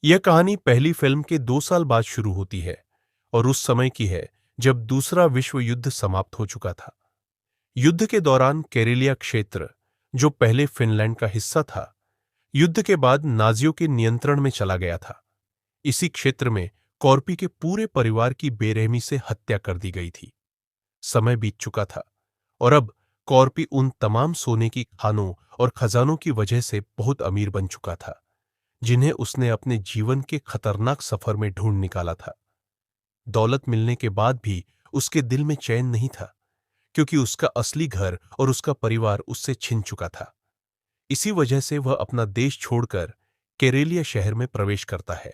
यह कहानी पहली फिल्म के 2 साल बाद शुरू होती है और उस समय की है जब दूसरा विश्व युद्ध समाप्त हो चुका था। युद्ध के दौरान कैरेलिया क्षेत्र, जो पहले फिनलैंड का हिस्सा था, युद्ध के बाद नाजियों के नियंत्रण में चला गया था। इसी क्षेत्र में कॉर्पी के पूरे परिवार की बेरहमी से हत्या कर दी गई थी। समय बीत चुका था और अब कॉर्पी उन तमाम सोने की खानों और खजानों की वजह से बहुत अमीर बन चुका था, जिन्हें उसने अपने जीवन के खतरनाक सफर में ढूंढ निकाला था। दौलत मिलने के बाद भी उसके दिल में चैन नहीं था, क्योंकि उसका असली घर और उसका परिवार उससे छिन चुका था। इसी वजह से वह अपना देश छोड़कर केरेलिया शहर में प्रवेश करता है।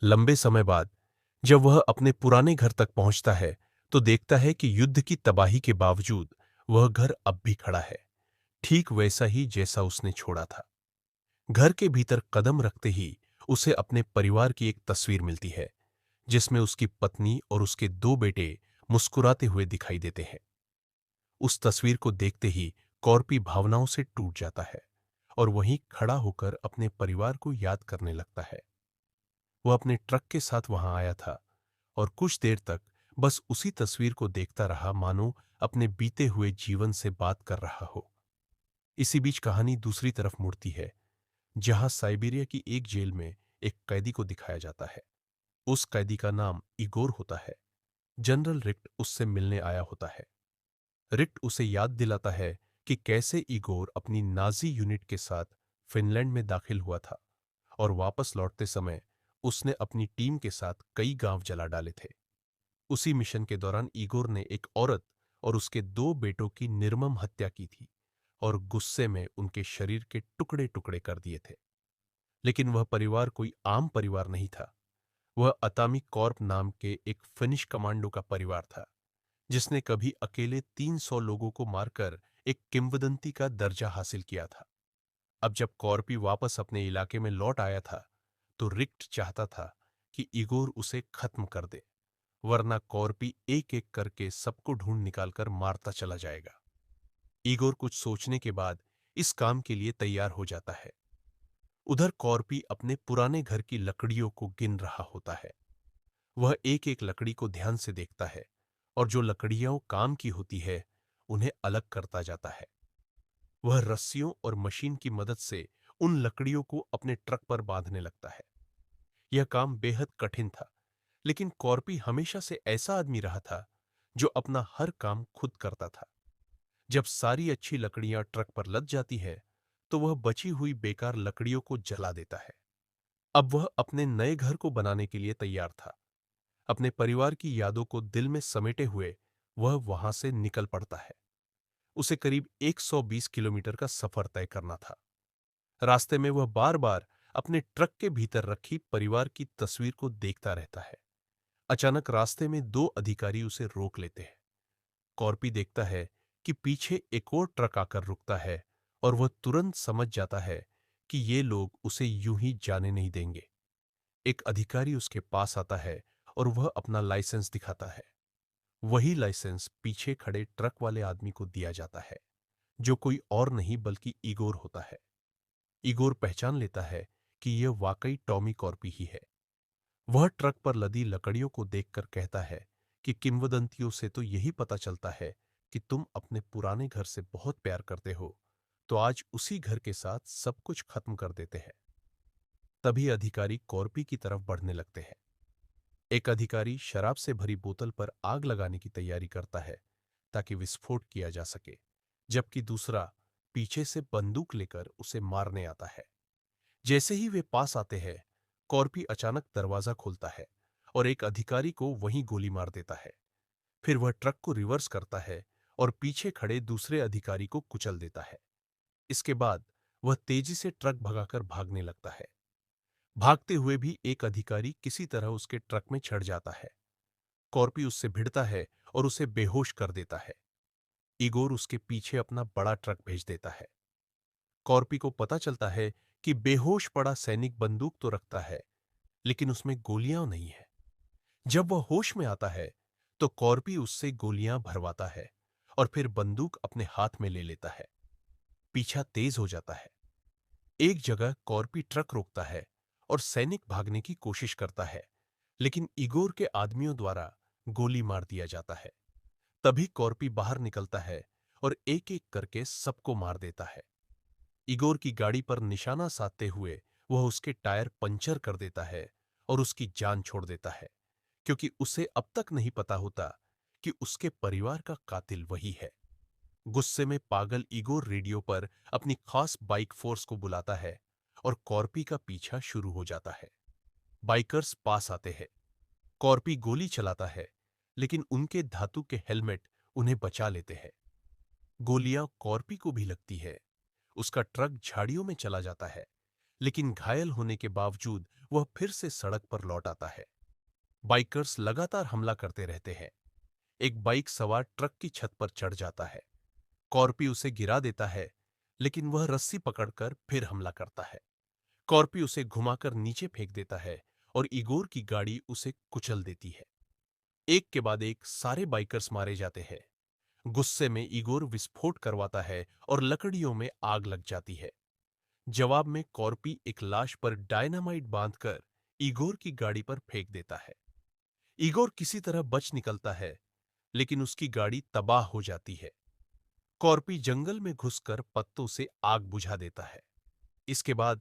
लंबे समय बाद जब वह अपने पुराने घर तक पहुंचता है, तो देखता है कि युद्ध की तबाही के बावजूद वह घर अब भी खड़ा है, ठीक वैसा ही जैसा उसने छोड़ा था। घर के भीतर कदम रखते ही उसे अपने परिवार की एक तस्वीर मिलती है, जिसमें उसकी पत्नी और उसके 2 बेटे मुस्कुराते हुए दिखाई देते हैं। उस तस्वीर को देखते ही कॉर्पी भावनाओं से टूट जाता है और वहीं खड़ा होकर अपने परिवार को याद करने लगता है। वह अपने ट्रक के साथ वहां आया था और कुछ देर तक बस उसी तस्वीर को देखता रहा, मानो अपने बीते हुए जीवन से बात कर रहा हो। इसी बीच कहानी दूसरी तरफ मुड़ती है, जहां साइबेरिया की एक जेल में एक कैदी को दिखाया जाता है। उस कैदी का नाम इगोर होता है। जनरल रिक्ट उससे मिलने आया होता है। रिक्ट उसे याद दिलाता है कि कैसे इगोर अपनी नाजी यूनिट के साथ फिनलैंड में दाखिल हुआ था और वापस लौटते समय उसने अपनी टीम के साथ कई गांव जला डाले थे। उसी मिशन के दौरान इगोर ने एक औरत और उसके 2 बेटों की निर्मम हत्या की थी और गुस्से में उनके शरीर के टुकड़े टुकड़े कर दिए थे। लेकिन वह परिवार कोई आम परिवार नहीं था। वह अतामी कॉर्प नाम के एक फिनिश कमांडो का परिवार था, जिसने कभी अकेले 300 लोगों को मारकर एक किंवदंती का दर्जा हासिल किया था। अब जब कॉर्पी वापस अपने इलाके में लौट आया था, तो रिक्ट चाहता था कि इगोर उसे खत्म कर दे, वरना कॉर्पी एक एक करके सबको ढूंढ निकालकर मारता चला जाएगा। इगोर कुछ सोचने के बाद इस काम के लिए तैयार हो जाता है। उधर कॉर्पी अपने पुराने घर की लकड़ियों को गिन रहा होता है। वह एक एक लकड़ी को ध्यान से देखता है और जो लकड़ियां काम की होती है, उन्हें अलग करता जाता है। वह रस्सियों और मशीन की मदद से उन लकड़ियों को अपने ट्रक पर बांधने लगता है। यह काम बेहद कठिन था, लेकिन कॉर्पी हमेशा से ऐसा आदमी रहा था जो अपना हर काम खुद करता था। जब सारी अच्छी लकड़ियां ट्रक पर लद जाती है, तो वह बची हुई बेकार लकड़ियों को जला देता है। अब वह अपने नए घर को बनाने के लिए तैयार था। अपने परिवार की यादों को दिल में समेटे हुए वह वहां से निकल पड़ता है। उसे करीब 120 किलोमीटर का सफर तय करना था। रास्ते में वह बार बार अपने ट्रक के भीतर रखी परिवार की तस्वीर को देखता रहता है। अचानक रास्ते में 2 अधिकारी उसे रोक लेते हैं। कॉर्पी देखता है कि पीछे एक और ट्रक आकर रुकता है और वह तुरंत समझ जाता है कि ये लोग उसे यूं ही जाने नहीं देंगे। एक अधिकारी उसके पास आता है और वह अपना लाइसेंस दिखाता है। वही लाइसेंस पीछे खड़े ट्रक वाले आदमी को दिया जाता है, जो कोई और नहीं बल्कि इगोर होता है। इगोर पहचान लेता है कि यह वाकई टॉमी कॉर्पी ही है। वह ट्रक पर लदी लकड़ियों को देखकर कहता है कि किंवदंतियों से तो यही पता चलता है कि तुम अपने पुराने घर से बहुत प्यार करते हो, तो आज उसी घर के साथ सब कुछ खत्म कर देते हैं। तभी अधिकारी कॉर्पी की तरफ बढ़ने लगते हैं। एक अधिकारी शराब से भरी बोतल पर आग लगाने की तैयारी करता है ताकि विस्फोट किया जा सके, जबकि दूसरा पीछे से बंदूक लेकर उसे मारने आता है। जैसे ही वे पास आते हैं, कॉर्पी अचानक दरवाजा खोलता है और एक अधिकारी को वहीं गोली मार देता है। फिर वह ट्रक को रिवर्स करता है और पीछे खड़े दूसरे अधिकारी को कुचल देता है। इसके बाद वह तेजी से ट्रक भगाकर भागने लगता है। भागते हुए भी एक अधिकारी किसी तरह उसके ट्रक में चढ़ जाता है। कॉर्पी उससे भिड़ता है और उसे बेहोश कर देता है। इगोर उसके पीछे अपना बड़ा ट्रक भेज देता है। कॉर्पी को पता चलता है कि बेहोश पड़ा सैनिक बंदूक तो रखता है, लेकिन उसमें गोलियां नहीं है। जब वह होश में आता है, तो कॉर्पी उससे गोलियां भरवाता है और फिर बंदूक अपने हाथ में ले लेता है। पीछा तेज हो जाता है। एक जगह कॉर्पी ट्रक रोकता है और सैनिक भागने की कोशिश करता है, लेकिन इगोर के आदमियों द्वारा गोली मार दिया जाता है। तभी कॉर्पी बाहर निकलता है और एक एक करके सबको मार देता है। इगोर की गाड़ी पर निशाना साधते हुए वह उसके टायर पंचर कर देता है और उसकी जान छोड़ देता है, क्योंकि उसे अब तक नहीं पता होता कि उसके परिवार का कातिल वही है। गुस्से में पागल इगोर रेडियो पर अपनी खास बाइक फोर्स को बुलाता है और कॉर्पी का पीछा शुरू हो जाता है। बाइकर्स पास आते हैं। कॉर्पी गोली चलाता है, लेकिन उनके धातु के हेलमेट उन्हें बचा लेते हैं। गोलियां कॉर्पी को भी लगती है। उसका ट्रक झाड़ियों में चला जाता है, लेकिन घायल होने के बावजूद वह फिर से सड़क पर लौट आता है। बाइकर्स लगातार हमला करते रहते हैं। एक बाइक सवार ट्रक की छत पर चढ़ जाता है। कॉर्पी उसे गिरा देता है, लेकिन वह रस्सी पकड़कर फिर हमला करता है। कॉर्पी उसे घुमाकर नीचे फेंक देता है और इगोर की गाड़ी उसे कुचल देती है। एक के बाद एक सारे बाइकर्स मारे जाते हैं। गुस्से में इगोर विस्फोट करवाता है और लकड़ियों में आग लग जाती है। जवाब में कॉर्पी एक लाश पर डायनामाइट बांधकर इगोर की गाड़ी पर फेंक देता है। इगोर किसी तरह बच निकलता है, लेकिन उसकी गाड़ी तबाह हो जाती है। कॉर्पी जंगल में घुसकर पत्तों से आग बुझा देता है। इसके बाद